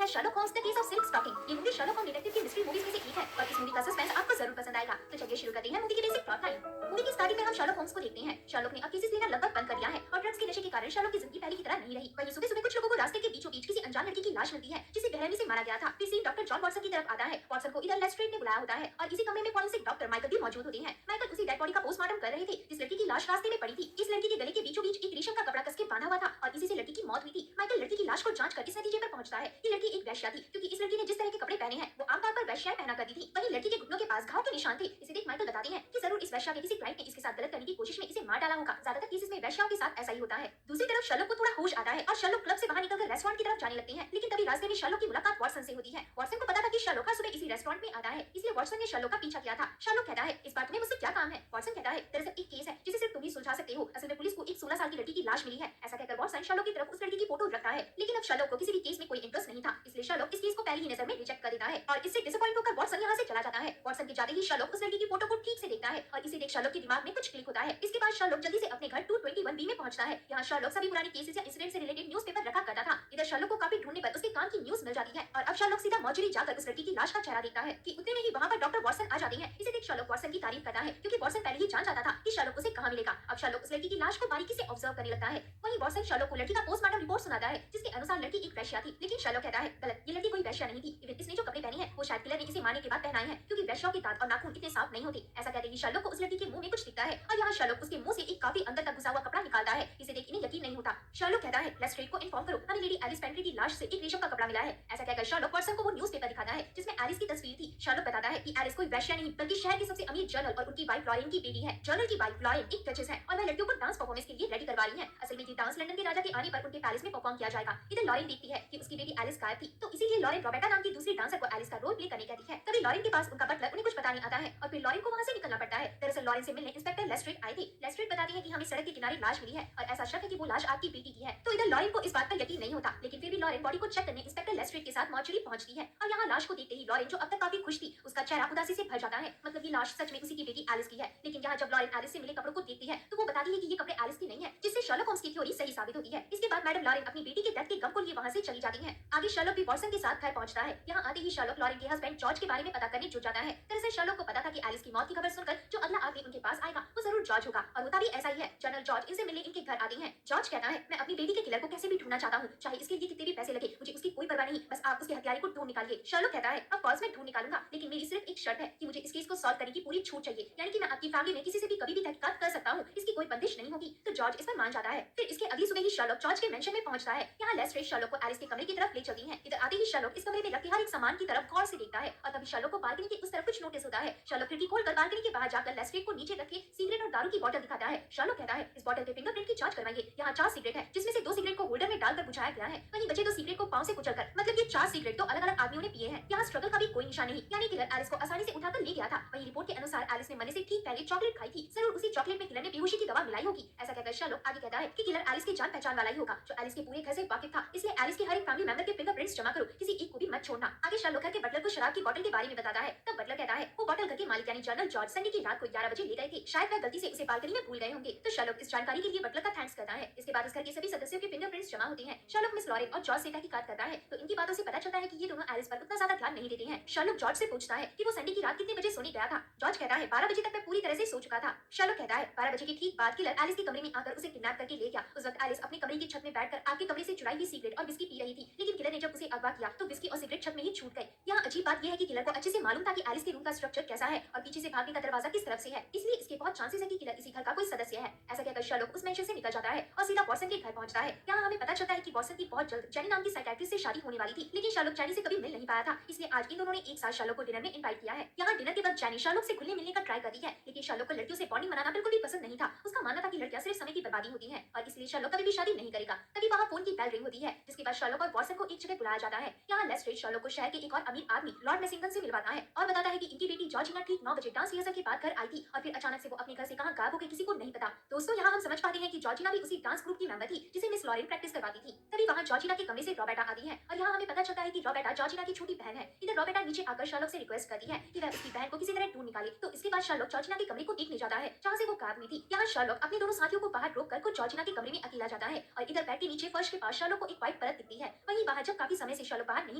Sherlock Holmes the case of silk stocking. ये movie Sherlock Holmes detective की mystery movies में से एक है और इस मूवी का सस्पेंस आपको जरूर पसंद आएगा। तो चलिए शुरू करते हैं मूवी की बेसिक प्लॉट लाइन। मूवी की स्टार्टिंग में हम शर्लक होम्स को देखते हैं। शर्लक ने अब केसेस लेना लगभग बंद कर दिया है और ड्रग्स के नशे के कारण शर्लक की जिंदगी पहले की तरह नहीं रही। वहीं सुबह सुबह कुछ लोगों को रास्ते के बीचों बीच किसी अनजान लड़की की लाश मिलती है जिसे बेरहमी से मारा गया था। फिर सीन डॉक्टर जॉन वाटसन की तरफ आता है। वाटसन को इधर लेस्ट्रेड ने बुलाया होता है और इसी कमरे में फॉरेंसिक डॉक्टर माइकल भी मौजूद होते हैं। माइकल उसी डेड बॉडी का पोस्टमार्टम कर रहे थे जिस लड़की की लाश रास्ते में पड़ी थी। इस लड़की के गले के बीचों बीच एक रेशम का कपड़ा कस के बांधा हुआ था और इसी से लड़की की मौत हुई थी। माइकल लड़की की लाश को जांच कर इस नतीजे पर पहुंचता है कि लड़की एक वेश्या थी क्योंकि इस लड़की ने जिस तरह के कपड़े पहने हैं वो आमतौर पर वेश्याएं पहना करती थी। वहीं लड़की के घुटनों के पास घाव के निशान थे। इसे देख माइकल बताते हैं कि जरूर इस वेश्या के किसी क्लाइंट ने इसके साथ गलत करने की कोशिश में इसे मार डाला होगा। ज्यादातर केसेस में वेश्याओं के साथ ऐसा ही होता है। दूसरी तरफ शर्लक को थोड़ा होश आता है और शर्लक क्लब से बाहर निकलकर रेस्टोरेंट की तरफ जाने लगते हैं। लेकिन तभी रास्ते में शर्लक की मुलाकात वाटसन से होती है। वाटसन को पता था कि शर्लक हर सुबह इसी रेस्टोरेंट में आता है, इसलिए वाटसन ने शर्लक का पीछा किया था। शर्लक कहता है इस बार तुम्हें मुझसे क्या काम है? वाटसन कहता है दरअसल एक केस है जिसे सिर्फ तुम ही सुलझा सकते हो। असल में पुलिस को एक 16 साल की लड़की की लाश मिली है। ऐसा कहकर वाटसन शर्लक की तरफ उस लड़की की फोटो रखता है। लेकिन अब शर्लक को किसी भी केस में कोई इंटरेस्ट नहीं था, इसलिए शर्लक इस केस को पहली ही नजर में रिजेक्ट कर देता है और इससे डिसअपॉइंट होकर वाटसन यहाँ से चला जाता है। वाटसन के जाते ही शर्लक उस लड़की की फोटो को ठीक से देखता है और इसे देख शर्लक के दिमाग में कुछ क्लिक होता है। इसके बाद शर्लक जल्दी से अपने घर 221 बी में पहुंचता है। यहाँ शर्लक सभी पुराने केसेस या इंसिडेंट से रिलेटेड न्यूज़पेपर रखा करता था। इधर शर्लक को काफी ढूंढने पर उसके काम की न्यूज़ मिल जाती है और अब शर्लक सीधा मॉर्चरी जाकर उस लड़की की लाश का चेहरा देखता है कि उतने में ही वहाँ पर डॉक्टर वाटसन आ जाते हैं। इसे देख शर्लक वाटसन की तारीफ करता है क्योंकि वाटसन पहले ही जान जाता था कि शर्लक उसे कहाँ मिलेगा। अब शर्लक उस लड़की की लाश को बारीकी से ऑब्जर्व करने लगता है। वहीं वाटसन शर्लक को लड़की का पोस्टमार्टम रिपोर्ट सुनाता है जिसके अनुसार लड़की एक वेश्या थी। लेकिन शर्लक कहता है गलत, ये लड़की कोई वेश्या नहीं थी। इवन इसने जो कपड़े पहने हैं वो शायद किलर ने इसे मारने के बाद पहनाए हैं क्योंकि वेश्याओं के दांत और नाखून इतने साफ नहीं होते। ऐसा कहते ही शर्लक को उस लड़की के मुंह में कुछ दिखता है और यहाँ शर्लक उसके मुंह से एक काफी अंदर तक घुसा हुआ कपड़ा निकालता है। इसे देख इन्हें यकीन नहीं होता। शर्लक कहता है लेस्ट्रेड को इन्फॉर्म करो, हमें लेडी एलिस पेंट्री की लाश से एक रेशम का कपड़ा मिला है। ऐसा कहकर शर्लक वाटसन को वो न्यूज़पेपर दिखाता है जिसमें एलिस की तस्वीर थी। शर्लक बताता है कि एलिस कोई वेश्या नहीं बल्कि शहर की सबसे अमीर जर्नल और उनकी वाइफ लॉरेन की बेटी है। जर्नल की वाइफ लॉरेन एक डचेस है और वह लड़कियों को डांस परफॉर्मेंस के लिए रेडी करवा रही है। असल में ये डांस लंदन के राजा के आने पर उनके पैलेस में परफॉर्म किया जाएगा। इधर लॉरेन देखती है कि उसकी बेटी एलिस गायब थी, तो इसीलिए लॉरेन रॉबर्टा नाम की दूसरी डांसर को एलिस का रोल प्ले करने कहती है। तभी लॉरेन के पास उनका बटलर उन्हें कुछ पता नहीं आता है और फिर लॉरेन को वहाँ से निकलना पड़ता है। दरअसल लॉरेन से मिलने इंस्पेक्टर लेस्ट्रेड आए थे। लेस्ट्रेड बताती है कि हमें सड़क के किनारे लाश मिली है और ऐसा शक है कि वो लाश आपकी बेटी की है। तो इधर लॉरेन को इस बात पर यकीन नहीं होता, लेकिन फिर भी लॉरेन बॉडी को चेक करने इंस्पेक्टर लेस्ट्रेड के साथ मॉर्चरी पहुंचती है और यहाँ लाश को देखते ही लॉरेन जो अब तक काफी खुश थी उसका चेहरा उदासी से भर जाता है। मतलब ये लाश सच में उसी की बेटी एलिस की है। लेकिन यहाँ जब लॉरेन एलिस से मिले कपड़ों को देखती है तो वो बताती है कि ये कपड़े एलिस के नहीं है, जिससे शर्लक होम्स की थ्योरी सही साबित होती है। इसके बाद मैडम लॉरेन अपनी बेटी के डेथ के गम को लिए वहाँ से चली जाती है। आगे शर्लक भी वाटसन के साथ घर पहुंचता है। यहाँ आते ही शर्लक लॉरेन के हस्बैंड जॉर्ज के बारे में पता करने जुट जाता है। दरअसल शर्लक को पता था कि एलिस की मौत की खबर सुनकर जो अगला आदमी उनके पास आएगा वो जरूर जॉर्ज होगा और होता भी ऐसा ही है। जनरल जॉर्ज इनसे मिलने इनके घर आते हैं। जॉर्ज कहता है मैं अपनी बेटी के किलर को कैसे भी ढूंढना चाहता हूँ, चाहे इसके लिए कितने भी पैसे लगे, मुझे उसकी कोई परवाह नहीं, बस आप उसके हत्यारे को ढूंढ निकालिए। शर्लक कहता है ऑफ कोर्स मैं ढूंढ निकालूंगा, लेकिन मेरी सिर्फ एक शर्त है कि मुझे इस केस को सॉल्व करने की पूरी छूट चाहिए, यानी कि मैं आपकी फैमिली में किसी से भी कभी भी तहकीकात कर सकता हूँ, इसकी कोई बंदिश नहीं होगी। तो जॉर्ज इस पर मान जाता है। फिर इसके अगली सुबह ही शर्लक जॉर्ज के मेंशन में पहुंचता है। यहाँ लेस्ट्रेड शर्लक को एलिस के कमरे की तरफ ले चलती है। इधर आते ही शर्लक इस कमरे में रखे हर एक सामान की तरफ गौर से देखता है और तभी शर्लक को बालकनी के उस तरफ कुछ नोटिस होता है। शर्लक खिड़की खोलकर बालकनी के बाहर जाकर लेस्ट्रेड को नीचे रखे सिगरेट और दारू की बोतल दिखाता है। शर्लक कहता है इस बोतल के फिंगरप्रिंट की जांच करवाइए, यहाँ 4 सिगरेट है जिसमें से 2 सिगरेट को होल्डर में डालकर बुझाया गया है, वहीं बचे 2 सिगरेट को पांव से कुचलकर, मतलब ये 4 सिगरेट तो अलग अलग आदमियों ने पिए हैं। यहाँ स्ट्रगल का भी कोई निशान नहीं, यानी किलर एलिस को आसानी से उठाकर ले गया था। वहीं रिपोर्ट के अनुसार एलिस ने मरने से ठीक पहले चॉकलेट खाई थी, जरूर उसी चॉकलेट में किलर ने बेहोशी की दवा मिलाई होगी। ऐसा कहकर शर्लक आगे कहता है कि किलर एलिस के जान पहचान वाला ही होगा जो एलिस के पूरे घर से वाकिफ था, इसलिए एलिस के हर एक फैमिली मेंबर के फिंगरप्रिंट्स जमा करो, किसी एक को भी मत छोड़ना। आगे शर्लक घर के बटलर को शराब की बोतल के बारे में बताता है। तब बटलर कहता है वो बोतल घर के मालिक यानी जनरल जॉर्ज संडे की रात को 11 बजे ले गए थे, शायद वह गलती से उसे बालकनी में भूल गए होंगे। तो शर्लक इस जानकारी के लिए बटलर का थैंक्स करता है। इसके बाद उस घर के सभी सदस्यों के फिंगरप्रिंट्स जमा होते हैं। शर्लक मिस लॉरेन और जॉर्ज से तहकीकात करता है तो इनकी बातों से पता चलता है कि ये दोनों एलिस पर उतना ज्यादा ध्यान नहीं देते हैं। शर्लक जॉर्ज से पूछता है कि वो संडे की रात कितने बजे सोने गया था। जॉर्ज कहता है 12 बजे तक मैं पूरी तरह से सो चुका था। शर्लक कहता है 12 बजे के ठीक बाद किलर एलिस के कमरे में आकर उसे किडनैप करके ले गया। उस वक्त एलिस अपने कमरे की छत में बैठकर आपके कमरे से चुराई हुई सिगरेट और बिस्की पी रही थी, लेकिन किलर ने जब उसे अगवा किया तो बिस्की और सिगरेट छत में ही छूट गए। यहाँ अजीब बात यह है कि किलर को अच्छे से मालूम था कि एलिस के रूम का स्ट्रक्चर कैसा है और पीछे से भागने का दरवाजा किस तरफ से है, इसलिए इसके बहुत चांसेस है कि किलर इसी घर का कोई सदस्य है। ऐसा कहकर शर्लक उस मेंशन से निकल जाता है और सीधा वाटसन के घर पहुंचता है। यहाँ हमें पता चलता है कि वाटसन की बहुत जल्द जेनी नाम की साइकियाट्रिस्ट से शादी होने वाली थी, लेकिन शर्लक जेनी से कभी मिल नहीं पाया था, इसलिए आज इन दोनों ने एक साथ शर्लक को डिनर में इनवाइट किया है। यहाँ डिनर के वक्त जेनी शर्लक से घुलने मिलने का ट्राई करती है, लेकिन शर्लक को लड़कियों से बॉन्डिंग बनाना बिल्कुल भी पसंद नहीं था। उसका मानना था कि लड़कियां सिर्फ समय की बर्बादी होती है और इसलिए शर्लक कभी भी शादी नहीं करेगा। तभी वहाँ फोन की बेल रिंग होती है, जिसके बाद शर्लक और वाटसन को एक जगह बुलाया जाता है। यहाँ लेस्ट्रेड शर्लक को शहर के एक और अमीर आदमी लॉर्ड लेसिंगटन से मिलवाता है और बताता है कि इनकी बेटी जॉर्जिना ठीक 9 बजे डांस रिहर्सल के बाद घर आई थी और फिर अचानक से वो अपने घर से कहाँ गायब हो गई किसी को नहीं पता। दोस्तों यहाँ हम समझ पाते हैं कि जॉर्जिना भी उसी डांस ग्रुप की मेंबर थी जिसे मिस लॉरेन प्रैक्टिस करवाती थी। तभी वहाँ जॉर्जिना के कमरे से रॉबर्टा आती जाती है और यहाँ हमें पता चलता है कि रॉबर्टा जॉर्जिना की छोटी बहन है। इधर रॉबर्टा नीचे आकर शर्लॉक से रिक्वेस्ट करती है कि वह उसकी बहन को किसी तरह ढूंढ निकाले। तो इसके बाद शर्लॉक जॉर्जिना के कमरे को देखने जाता है जहाँ से वो गायब हुई थी। यहाँ शर्लॉक अपने दोनों साथियों को बाहर रोक कर खुद जॉर्जिना के कमरे में अकेला जाता है और इधर बेड के नीचे फर्श के पास शर्लॉक को एक व्हाइट परत दिखती है। वहीं बाहर जब काफी समय से शर्लॉक बाहर नहीं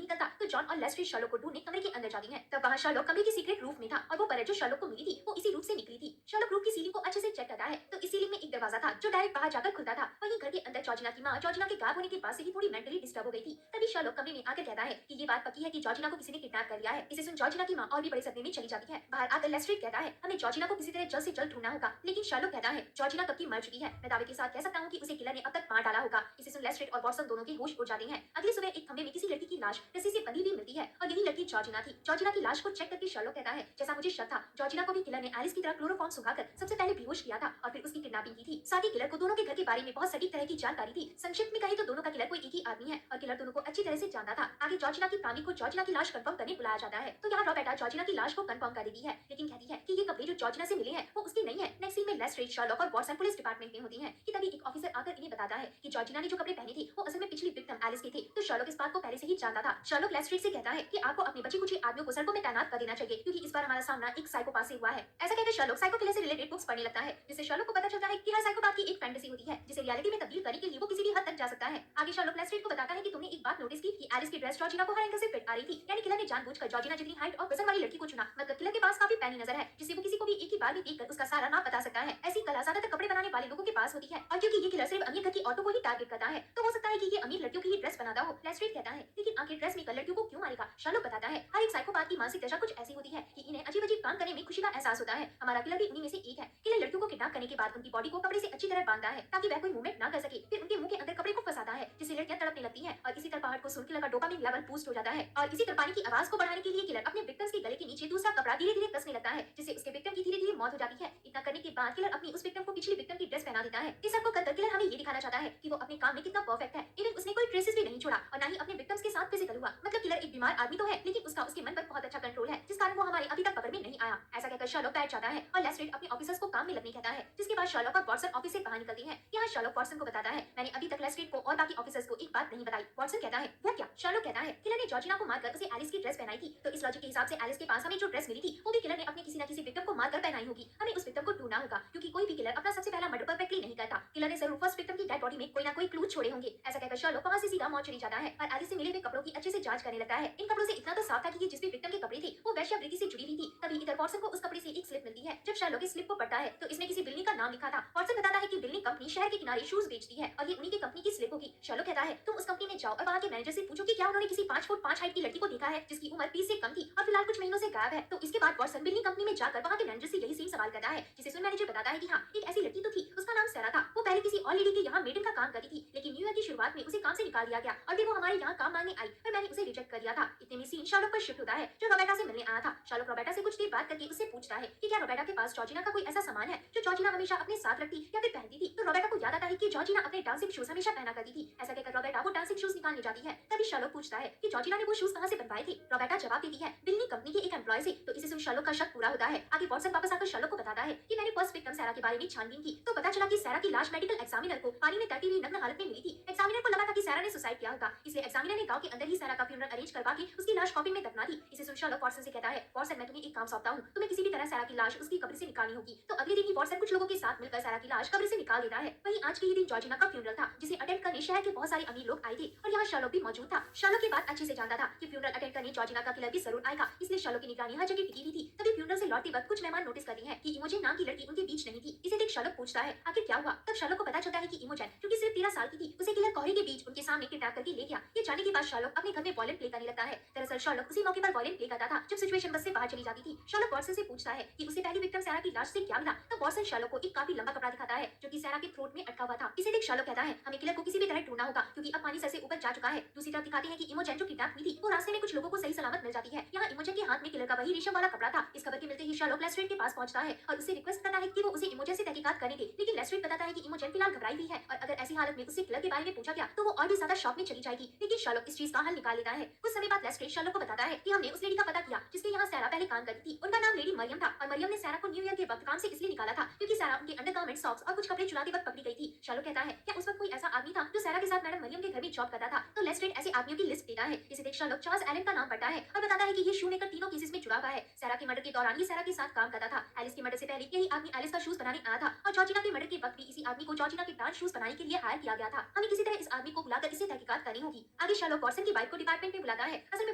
निकलता तो जॉन और लेस्ट्रेड शर्लॉक को ढूंढने कमरे के अंदर जाती है। तब वहाँ शर्लॉक कमरे की सीक्रेट रूफ में था और वो परत जो शर्लॉक को मिली थी वो इसी रूफ से निकली थी। शर्लॉक रूफ की सीलिंग को अच्छे से चेक करता है तो इस सीलिंग में एक दरवाजा था जो डायरेक्ट बाहर जाकर खुलता था। वहीं घर के अंदर जॉर्जिना की माँ जॉर्जिना के गायब होने के बाद से ही थोड़ी मेंटली डिस्टर्ब हो गई थी। तभी शर्लॉक कमरे में आकर कहता है कि ये बात पक्की है कि जॉर्जिना को किसी ने किडनैप कर लिया है। इसे सुन जॉर्जिना की माँ और भी बड़े सदमे में चली जाती है। बाहर आकर लेस्ट्रेड कहता है हमें जॉर्जिना को किसी तरह जल्द से जल्द ढूंढना होगा। लेकिन शर्लॉक कहता है जॉर्जिना कब की मर चुकी है। मैं दावे के साथ कह सकता हूँ कि उसे किलर ने अब तक मार डाला होगा। इसे सुन लेस्ट्रेड और वॉटसन दोनों के होश उड़ जाते हैं। अगली सुबह एक खंभे में किसी लड़की की लाश रस्सी से बंधी हुई मिलती है और यही लड़की जॉर्जिना थी। जॉर्जिना की लाश को चेक करके शर्लॉक कहता है जैसा मुझे शक था जॉर्जिना को भी किलर ने एलिस की तरह क्लोरोफॉर्म सुखाकर सबसे पहले बेहोश किया था और फिर उसकी किडनैपिंग की थी। साथ ही किलर को दोनों के घर के बारे में बहुत सटीक तरह की जानकारी थी। संक्षिप्त में कहे तो दोनों का किलर कोई एक ही आदमी है और किलर दोनों को अच्छी तरह से जानता था। आगे जॉर्जिना की फैमिली को जॉर्जिना की लाश कंफर्म करने बुलाया जाता है। तो यहाँ रॉबर्टा जॉर्जिना की लाश को कंफर्म कर देती है लेकिन कहती है कि ये कपड़े जो जॉर्जिना से मिले हैं वो उसके नहीं है। नेक्स्ट सीन में लेस्ट्रेड शर्लॉक और वॉटसन पुलिस डिपार्टमेंट में होती हैं कि तभी एक ऑफिसर आकर इन्हें बताता है कि जॉर्जिना ने जो कपड़े पहने थे वो असल में पिछली विक्टिम एलिस के थे। तो शर्लॉक इस बात को पहले से ही जानता था। शर्लॉक लेस्ट्रेड से कहता है कि आपको अपने बची कुछ आदमियों को सड़कों में तैनात कर देना चाहिए क्योंकि इस बार हमारा सामना एक साइकोपाथ से हुआ है। ऐसा कहकर शर्लॉक साइको किलर से रिलेटेड बुक्स पढ़ने लगता है जिससे शर्लॉक को पता चलता है कि हर साइकोपाथ की एक फैंटेसी होती है जिसे रियलिटी में तब्दील करने के लिए वो किसी भी हद तक जा सकता है। आगे शर्लॉक लेस्ट्रेड को बताता है कि तुमने एक बात नोटिस की कि एलिस की ड्रेस जॉर्जिना को हर एंगल से फिट आ रही थी। यानी किलर ने जानबूझकर जॉर्जिना जितनी हाइट और वजन वाली लड़की को चुना। मतलब किलर के पास काफी पैनी नजर है जिससे वो किसी को भी एक ही बार में देखकर उसका सारा नाम बता सकता है। ऐसी कला ज्यादातर कपड़े बनाने वाले लोगों के पास होती है और क्योंकि ये किलर सिर्फ अमीर घर की औरतों को ही टारगेट करता है तो हो सकता है कि ये अमीर लड़कियों की ही ड्रेस बनाता हो। लेस्ट्रेड कहता है लेकिन आखिर ड्रेस में लड़कियों को क्यों मारेगा। शर्लॉक बताता है हर एक साइकोपाथ की मानसिक दशा कुछ ऐसी होती है कि इन्हें अजीब अजीब काम करने में खुशी का एहसास होता है। हमारा किलर भी उन्हीं में से एक है। किलर लड़कियों को किडनैप करने के बाद उनकी बॉडी को कपड़े से अच्छी तरह बांधता है ताकि वह कोई मूवमेंट ना कर सके। फिर उनके मुंह के अंदर कपड़े को फंसाता है जिससे लड़कियां तड़पने लगती हैं और इसी तरह को सुन किलर का डोपामिन लेवल बूस्ट हो जाता है और इसी तरह पानी की आवाज को बढ़ाने के लिए किलर अपने विक्टिम्स के गले के नीचे दूसरा कपड़ा धीरे धीरे कसने लगता है जिससे उसके विक्टिम की धीरे धीरे मौत हो जाती है। इतना करने के बाद किलर अपनी उस विक्टिम को पिछली विक्टिम की ड्रेस पहना देता है। इस सबको कर किलर हमें ये दिखाना चाहता है कि वो अपने काम में कितना परफेक्ट है। इवन उसने कोई ट्रेसेस भी नहीं छोड़ा और ना ही अपने विक्टिम्स के साथ फिजिकल हुआ। मतलब किलर एक बीमार आदमी तो है लेकिन उसका उसके मन पर बहुत अच्छा कंट्रोल है जिस कारण वो हमारे अभी तक पकड़ में नहीं आया। ऐसा कहकर शर्लॉक बैठ जाता है और लेस्ट्रेड अपने ऑफिसर्स को काम में लगने कहता है जिसके बाद शर्लॉक और वॉटसन ऑफिस से बाहर निकलते हैं। यहाँ शर्लॉक वॉटसन को बताता है मैंने अभी तक लेस्ट्रेड को और बाकी ऑफिसर्स को एक बात नहीं बताई। वॉटसन कहता है वो क्या। शर्लॉक कहता है किलर ने जॉर्जिना को मारकर उसे एलिस की ड्रेस पहनाई थी तो इस लॉजिक के हिसाब से एलिस के पास हमें जो ड्रेस मिली थी वो भी किलर ने अपने किसी न किसी विक्टिम को मारकर पहनाई होगी। हमें उस विक्टिम को ढूंढना होगा क्योंकि कोई भी किलर अपना सबसे पहला मर्डर परफेक्टली नहीं करता। किलर ने जरूर फर्स्ट विक्टिम की डेड बॉडी में कोई ना कोई क्लू छोड़े होंगे। ऐसा कहकर शर्लॉक वहां से सीधा मॉर्चरी जाता है और एलिस से मिले हुए कपड़ों की अच्छे से जांच करने लगता है। इन कपड़ों से इतना तो साफ था कि ये जिस भी विक्टिम के कपड़े थे वो वेश्यावृत्ति से जुड़ी हुई थी। तभी इधर वॉटसन को उस कपड़े से एक स्लिप मिलती है। जब शर्लॉक इस स्लिप को पढ़ता है तो इसमें किसी बिल्ली का नाम लिखा था। वॉटसन बताता है कि बिल्ली कंपनी शहर के किनारे शूज बेचती है और ये उन्हीं की कंपनी की स्लिप होगी। शर्लॉक कहता है तुम उस कंपनी में जाओ और वहाँ के मैनेजर से पूछो कि क्या उन्होंने किसी 5 फुट 5 हाइट की लड़की को देखा है जिसकी उम्र 20 से कम थी और फिलहाल कुछ महीनों से गायब है। तो इसके बाद वॉटसन बिल्ली कंपनी में जाकर वहाँ के मैनेजर से यही सेम सवाल करता है जिसे सुन मैनेजर बताता है कि हाँ एक ऐसी लड़की तो थी उसका नाम सैरा था। वो पहले किसी और लेडी के यहाँ मेडन का काम करती थी लेकिन न्यू ईयर की शुरुआत में उसे काम से निकाल दिया गया और फिर वो हमारे यहाँ काम मांगने आई पर मैंने उसे रिजेक्ट कर दिया था। इतने में सीन शर्लॉक पर शिफ्ट होता है जो रॉबर्टा से मिलने आया था। शर्लॉक रॉबर्टा से कुछ देर बात करके उससे पूछता है कि क्या रॉबर्टा के पास जॉर्जिना का कोई ऐसा सामान है जो जॉर्जिना हमेशा अपने साथ रखती या फिर पहनती थी। तो रॉबर्टा को याद आता है कि जॉर्जिना अपने डांसिंग शूज हमेशा पहना करती थी। ऐसा कहकर रॉबर्टा वो डांसिंग शूज निकालने जाती है। तभी शर्लॉक पूछता है कि जॉर्जिना ने वो शूज कहाँ से बनवाए थे। रॉबर्टा जवाब देती है बिल्ली कंपनी के एक एम्प्लॉय से। तो इसे सुन शर्लॉक का शक पूरा होता है। आगे वॉटसन वापस आकर शर्लॉक को बताता है कि मैंने फर्स्ट विक्टिम सैरा के बारे में छानबीन की तो पता चला कि सैरा की लाश मेडिकल एग्जामिनर को पानी में तैरती हुई नग्न हालत में मिली थी। एग्जामिनर को लगा था कि सैरा ने सुसाइड किया होगा इसलिए एग्जामिनर ने गांव के अंदर ही सैरा का फ्यूनरल अरेंज करवा के उसकी लाश कॉफिन में दफना दी। इसे सुन शर्लॉक वॉटसन से कहता है वॉटसन मैं तुम्हें एक काम सौंपता हूँ। तुम्हें किसी भी तरह सैरा की लाश उसकी कब्र से निकालनी होगी। तो अगले दिन ही वॉटसन कुछ लोगों के साथ मिलकर सैरा की लाश कब्र से निकाल देता है। वहीं आज के ही दिन जॉर्जिना का फ्यूनरल था जिसे अटेंड करने शहर के बहुत सारे अमीर लोग आए थे और यहाँ शर्लॉक भी मौजूद था। शर्लॉक की बात अच्छे से जानता था कि फ्यूनरल अटेंड करने जॉर्जिना का किलर भी जरूर आएगा इसलिए शर्लॉक की निगरानी हर जगह टिकी हुई थी। तभी फ्यूनरल से लौटते वक्त कुछ मेहमान नोटिस करते हैं कि इमोजेन नाम की लड़की उनके बीच नहीं थी। इसे देख शर्लॉक पूछता है आखिर क्या हुआ। तब शर्लॉक को पता चलता है कि इमोजेन जो कि सिर्फ 13 साल की थी उसे किलर कोहरे के बीच उनके सामने किडनैप करके ले गया। ये जाने के बाद शर्लॉक अपने घर में वॉयलिन प्ले करने लगता है। दरअसल शर्लॉक उसी मौके पर वॉयलिन प्ले करता था जब सिचुएशन बस से बाहर चली जाती थी। शर्लॉक वॉटसन से पूछता है कि उसे पहली विक्टिम सैरा की लाश से क्या मिला। तो वॉटसन शर्लॉक को एक काफी लंबा कपड़ा दिखाता है जो कि सैरा के थ्रोट में अटका हुआ था। इसे देख शर्लॉक कहता है हमें किलर को किसी भी तरह ढूंढना होगा क्योंकि अब पानी सर से ऊपर जा चुका है। दूसरी तरफ दिखाते हैं कि इमोजेन जो किडनैप हुई थी वो रास्ते में कुछ लोगों को सही सलामत मिल जाती है। यहाँ इमोजेन के हाथ में किलर का वही रेशम वाला कपड़ा था। इस खबर के मिलते ही शर्लॉक लेस्ट्रेड के पास पहुंचता है और उससे रिक्वेस्ट करता है कि वो उसे इमोजेन से तहकीकात करने दे। लेकिन लेस्ट्रेड बताता है कि इमोजेन फिलहाल घबराई हुई है और अगर ऐसी हालत में उससे किलर के बारे में पूछा गया तो वो और भी ज्यादा शॉक में चली जाएगी। लेकिन शर्लॉक इस चीज का हल निकाल लेता है। कुछ समय बाद लेस्ट्रेड शर्लॉक को बताता है कि हमने उस लेडी का पता किया जिसके यहाँ सारा पहले काम करती थी। उनका नाम लेडी मरियम था और मरियम ने सारा को न्यू ईयर के वक्त काम से इसलिए निकाला था क्योंकि सारा उनके अंडरगारमेंट, सॉक्स और कुछ कपड़े चुराते वक्त पकड़ी गई थी। शर्लॉक कहता है क्या उस वक्त कोई ऐसा आदमी था जो सारा के साथ मैडम मरियम के घर में जॉब करता था? तो लेस्ट्रेड ऐसे आदमियों की लिस्ट देता है। इसे देख शर्लॉक चार्ल्स एलन का नाम पढ़ता है और बताता है कि ये शूमेकर तीनों केसेस में जुड़ा हुआ है। सारा के मर्डर के दौरान ये सारा के साथ काम करता था। एलिस के मर्डर से पहले यही आदमी एलिस का शूज बनाने आया था और जॉर्जिना के मर्डर के वक्त भी इसी आदमी को जॉर्जिना के डांस शूज बनाने के लिए हायर किया गया था। हमें किसी तरह इस आदमी को बुलाकर इससे तहकीकात करनी होगी। आगे शर्लॉक वॉटसन की वाइफ को डिपार्टमेंट में बुलाता है। असल में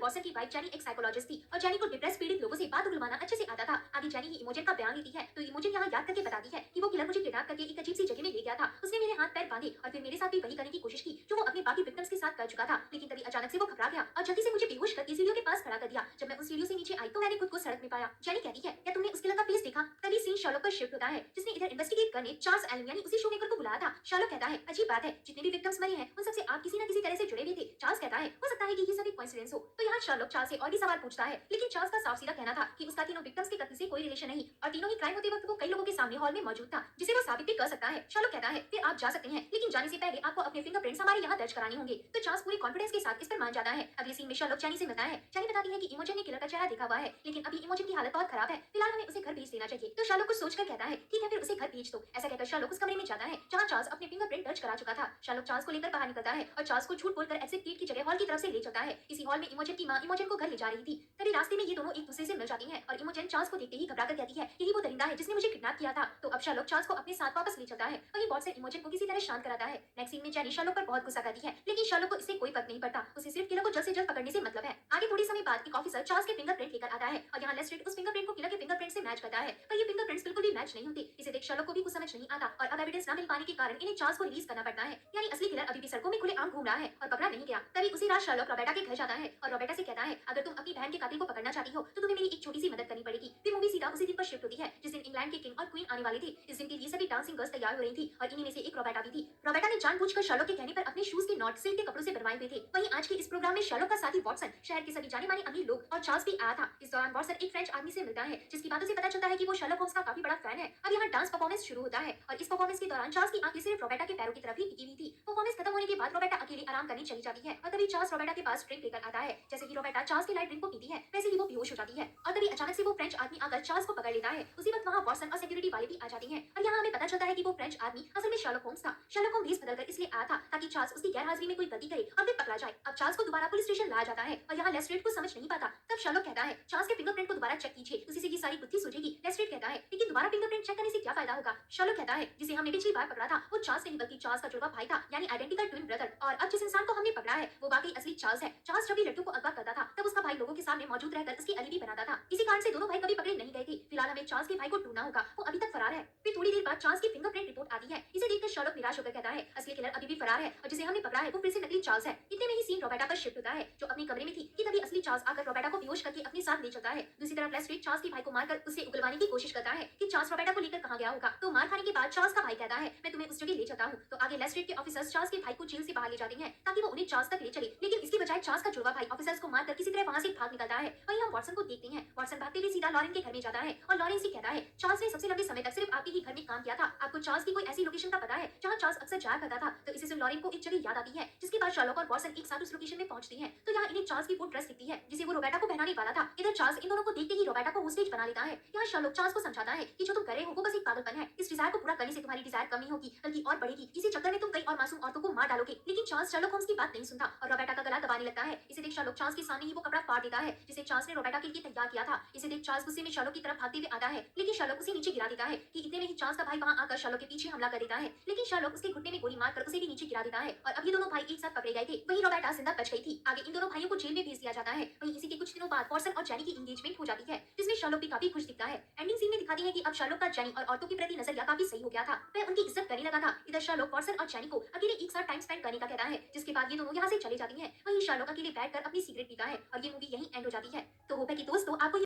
वॉटसन की वाइफ जेनी एक साइकोलॉजिस्ट थी और जेनी को डिप्रेस पीड़ित लोगों से बात उगलवाना अच्छे से आता था। आगे जेनी ही इमोजन का बयान लेती है तो इमोजन यहाँ याद करके बताती है कि वो किलर मुझे किडनैप करके एक अजीब सी जगह में ले गया था। उसने मेरे हाथ पैर बांधे और फिर मेरे साथ भी वही करने की कोशिश की जो वो अपने बाकी विक्टिम्स के साथ कर चुका था। लेकिन तभी अचानक से वो घबरा गया और जल्दी से मुझे बेहोश करके सीढ़ियों के पास खड़ा कर दिया। जब मैं उस सीढ़ियों से नीचे आई तो मैंने खुद को सड़क में पाया। जेनी कहती है क्या तुमने उस किलर का फेस देखा? तभी सीन शर्लॉक पर शिफ्ट होता है जिसने इधर इन्वेस्टिगेट करने चार्ल्स एलन यानी उसी शोमेकर को बुलाया था। शर्लॉक कहता है अजीब बात है, जितने भी विक्टिम्स मरे हैं उन सबसे आप किसी न किसी तरह से जुड़े हुए थे। चार्ल्स कहता है हो सकता है कि ये सब एक कोइंसिडेंस हो। तो यहाँ शर्लॉक चार्ल्स से और भी सवाल पूछता है लेकिन चार्ल्स का साफ सीधा कहना था कि उसका तीनों विक्टिम्स के कत्ल से कोई रिलेशन नहीं और तीनों ही क्राइम होते वक्त वो कई लोगों के सामने हॉल में मौजूद था जिसे वो साबित भी कर सकता है। शर्लॉक कहता है फिर आप जा सकते हैं लेकिन जाने से पहले आपको अपने फिंगरप्रिंट्स हमारे यहाँ दर्ज कराने होंगे। तो चार्ल्स पूरे कॉन्फिडेंस के साथ इस पर मान जाता है। अगले सीन में शर्लॉक जेनी से मिलता है। जेनी बताती है कि इमोजन ने किलर का चेहरा देखा हुआ है लेकिन अभी इमोजन की हालत बहुत खराब है, फिलहाल हमें उसे घर भेज देना चाहिए। तो शर्लॉक कुछ सोचकर कहता है ठीक है फिर उसे घर भेज दो। ऐसा कहकर शर्लॉक उस कमरे में जाता है जहाँ चार्ल्स अपने फिंगरप्रिंट दर्ज करा चुका था। शर्लॉक चार्ल्स को लेकर बाहर निकलता है और चार्ल्स को झूठ बोलकर एग्जिट गेट की जगह हॉल की तरफ से ले चलता है। इसी हॉल में इमोजन की माँ इमोजन को घर ले जा रही थी। तभी रास्ते में ये दोनों एक दूसरे से मिल जाती हैं और इमोजन चार्ल्स को देखते ही घबरा कर कहती है यही वो दरिंदा है जिसने मुझे किडनैप किया था। तो अब शर्लॉक चार्ल्स को अपने साथ वापस ले चलता है। वहीं वॉटसन इमोजन को किसी तरह शांत कराता है। नेक्स्ट सीन में जेनी शर्लॉक पर बहुत गुस्सा करती है लेकिन शर्लॉक को इससे कोई फर्क नहीं पड़ता। उसे सिर्फ किलर को जल्द से जल्द पकड़ने से मतलब है। आगे थोड़ी समय बाद एक ऑफिसर चार्ल्स के फिंगरप्रिंट लेकर आता है और यहाँ लेस्ट्रेड उस फिंगरप्रिंट को किलर के फिंगरप्रिंट से मैच करता है पर ये फिंगरप्रिंट्स बिल्कुल भी मैच नहीं होते। इसे देख शर्लॉक को भी कुछ समझ नहीं आता और अब एविडेंस न मिल पाने के कारण इन्हें चार्ल्स को रिलीज करना पड़ता है। यानी असली किलर अभी भी सड़कों में खुलेआम घूम रहा है और पकड़ा नहीं गया। तभी उसी रात शर्लॉक रोबेटा के घर जाता है और रोबेटा से कहता है अगर तुम अपनी बहन के कातिल को पकड़ना चाहती हो तो तुम्हें मेरी एक छोटी सी मदद करनी पड़ेगी। फिर मूवी सीधा उसी दिन पर शिफ्ट होती है जिस दिन इंग्लैंड के किंग और क्वीन आने वाले थे। इस दिन के लिए सभी डांसिंग गर्ल्स तैयार हो रही थी और इन्हीं में से एक रोबेटा भी थी। रोबेटा ने जानबूझकर शर्लॉक के कहने पर अपने शूज के नॉट सिल्क के कपड़ों से बनवाए हुए थे। वहीं आज के इस प्रोग्राम में शर्लॉक का साथी वॉटसन, शहर के सभी जाने माने अमीर लोग और चार्ल्स भी आया था। इस दौरान वॉटसन एक फ्रेंच आदमी से मिलता है जिसकी बातों से पता चलता है कि वो शर्लॉक होम्स का काफी बड़ा फैन है। अब यहाँ डांस परफॉर्मेंस शुरू होता है और इस परफॉर्मेंस के दौरान चार्ल्स की आंखें सिर्फ रोबेटा के पैरों की तरफ ही टिकी हुई थी। परफॉर्मेंस खत्म होने के बाद रोबेटा अकेले आराम करने चली जाती है और तभी चार्ल्स रोबेटा के पास ड्रिंक लेकर आता है। जैसे ही रोबेटा चार्ल्स के लाइट ड्रिंक को पीती है वैसे ही वो बेहोश हो जाती है और तभी अचानक से वो फ्रेंच आदमी आकर चार्ल्स को पकड़ लेता है। उसी वक्त वहाँ वॉटसन और सिक्योरिटी वाले भी आ जाते हैं और यहाँ हमें पता चलता है कि वो फ्रेंच आदमी असल में शर्लॉक होम्स था। शर्लॉक होम्स भेस बदलकर इसलिए आया था ताकि चार्ल्स उसकी गैरहाजिरी में कोई गलती करे और फिर पकड़ा जाए। अब चार्ल्स को दोबारा पुलिस स्टेशन लाया जाता है और यहाँ लेस्ट्रेड को समझ नहीं पाता। तब शर्लॉक कहता है चार्ल्स के फिंगरप्रिंट को दोबारा चेक कीजिए, उसी से ये सारी बुद्धि सूझेगी। लेस्ट्रेड कहता है लेकिन दोबारा फिंगरप्रिंट चेक करने से क्या फायदा होगा? शर्लॉक कहता है जिसे हमने पिछली बार पकड़ा था वो चार्ल्स नहीं बल्कि चार्ल्स का जुड़वा भाई था यानी आइडेंटिकल ट्विन ब्रदर। और अब जिस इंसान को हमने पकड़ा है वो वाकई असली चार्ल्स है। चार्ल्स जब भी लड़कियों को अगवा करता था तब उसका भाई लोगों के सामने मौजूद रहकर उसकी अलीबी बनाता था। इसी कारण से दोनों भाई कभी पकड़े नहीं गए थे। फिलहाल हमें चार्ल्स के भाई को ढूंढना होगा, वो अभी तक फरार है। फिर थोड़ी देर बाद चार्ल्स की फिंगरप्रिंट रिपोर्ट आती है। इसे देखकर शर्लॉक निराश होकर कहता है असली किलर अभी भी फरार है और जिसे हमने पकड़ा है वो फिर से नकली चार्ल्स है। इतने में ही सीन रोबेटा पर शिफ्ट होता है जो अपने कमरे में थी कि तभी असली चार्ल्स आकर रोबेटा को बेहोश करके अपने साथ ले चलता है। दूसरी तरफ लेस्ट्रेड चार्ल्स के भाई को मारकर उसे उगलवाने की कोशिश करता है कि चार्ल्स रोबेटा को लेकर कहां गया होगा। तो मार खाने के बाद चार्ल्स का भाई कहता है मैं तुम्हें उस जगह ले चलता हूं। तो आगे लेस्ट्रेड के ऑफिसर्स चार्ल्स के भाई को जेल से बाहर ले जाते हैं ताकि वो उन्हें चार्ल्स तक ले चले, लेकिन इसकी बजाय चार्ल्स का जुड़वा भाई ऑफिसर्स को मारकर किसी तरह वहां से भाग निकलता है। वहीं हम वॉटसन को देखते हैं। वॉटसन भागते हुए सीधा लॉरेन के घर में जाता है और लॉरेन से कहता है चार्ल्स ने सबसे लंबे समय तक सिर्फ आपके ही घर में काम किया था, आपको चार्ल्स की कोई ऐसी लोकेशन का पता है जहां चार्ल्स अक्सर जाया करता था? तो इसी से लॉरेन को एक जगह याद आती है जिसके बाद शर्लॉक और वॉटसन एक साथ उस लोकेशन में पहुंचते हैं। तो यहाँ इन्हें चार्ल्स की वो ड्रेस दिखती है जिसे वो रोबेटा को पहनाने वाला था। इधर चार्ल्स इन दोनों को देखते ही रोबेटा को होस्टेज बना लेता है। यहाँ शर्लॉक चार्ल्स को समझाता है कि जो तुम कर रहे हो वो बस एक पागलपन है, इस डिजायर को पूरा करने से तुम्हारी डिजायर कम नहीं होगी बल्कि और बढ़ेगी। इसी चक्कर में तुम कई और मासूम औरतों को मार डालोगे। लेकिन चार्ल्स शर्लॉक होम्स की बात नहीं सुनता और रोबेटा का गला दबाने लगता है। इसे देख शर्लॉक चार्ल्स के सामने ही वो कपड़ा फाड़ देता है जिसे चार्ल्स ने रोबेटा के लिए तैयार किया था। इसे देख चार्ल्स गुस्से में शर्लॉक की तरफ भागते हुए आता है लेकिन शर्लॉक उसे नीचे गिरा देता है कि इतने में ही चार्ल्स का भाई वहां आकर शर्लॉक के पीछे हमला कर देता है। लेकिन शर्लॉक उसके घुटने में गोली मारकर उसे भी नीचे गिरा देता है और अब ये दोनों भाई एक साथ पकड़े गए थे। वहीं रोबेटा जिंदा बच गई थी। आगे इन दोनों भाइयों को जेल में भेज दिया जाता है। वहीं इसी के कुछ दिनों बाद वॉटसन और जेनी की एंगेजमेंट हो जाती है जिसमें शर्लॉक भी काफी खुश दिखता है। एंडिंग सीन में दिखाती है कि अब शर्लॉक का जेनी और औरतों के प्रति नजरिया काफी सही हो गया था, वह उनकी इज्जत करने लगा था। इधर शर्लॉक वॉटसन और जेनी को अकेले एक साथ टाइम स्पेंड करने का कहता है जिसके बाद ये दोनों यहाँ से चले जाती हैं। वहीं शर्लॉक अकेले बैठकर अपनी सिगरेट पीता है और ये मूवी यहीं एंड हो जाती है। तो होप है कि दोस्तों आपको